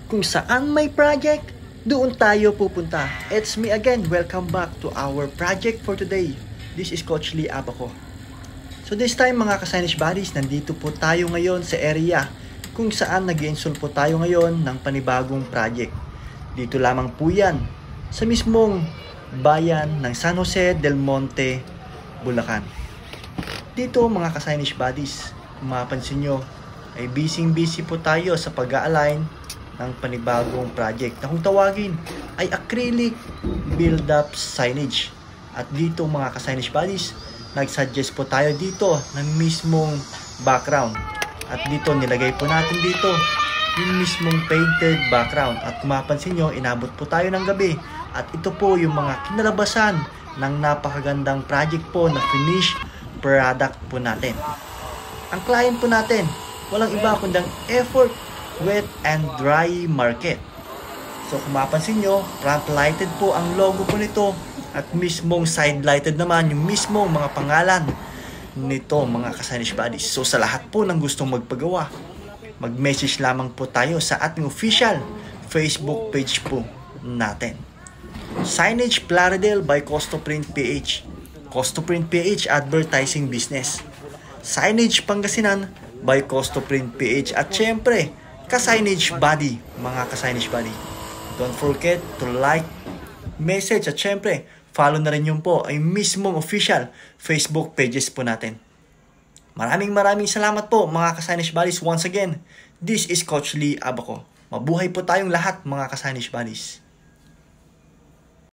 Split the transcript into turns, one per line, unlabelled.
Kung saan may project, doon tayo pupunta. It's me again. Welcome back to our project for today. This is Coach Lee Abaco. So this time mga ka-signage buddies, nandito po tayo ngayon sa area kung saan nag-install po tayo ngayon ng panibagong project. Dito lamang po yan sa mismong bayan ng San Jose del Monte, Bulacan. Dito mga ka-signage buddies, kung mapansin nyo, ay busy po tayo sa pag-a-align ng panibagong project na kung tawagin ay acrylic build-up signage. At dito mga ka-signage buddies, nag-suggest po tayo dito ng mismong background. At dito nilagay po natin dito yung mismong painted background. At kung mapansin nyo, inabot po tayo ng gabi. At ito po yung mga kinalabasan ng napakagandang project po na finished product po natin. Ang client po natin, walang iba kundi ang Effort Wet and Dry Market. So kung mapansin nyo, front lighted po ang logo po nito at mismong side lighted naman yung mismong mga pangalan nito mga ka-signage buddies. So sa lahat po ng gustong magpagawa, mag-message lamang po tayo sa ating official Facebook page po natin. Signage Plaridel by Costoprint PH. Costoprint PH Advertising Business. Signage Pangasinan by Costoprint PH. At syempre, ka-signage buddy, mga ka-signage buddy. Don't forget to like, message at syempre, follow na rin yun po ay mismong official Facebook pages po natin. Maraming salamat po mga ka-signage buddies. Once again, this is Coach Lee Abaco. Mabuhay po tayong lahat mga ka-signage buddies.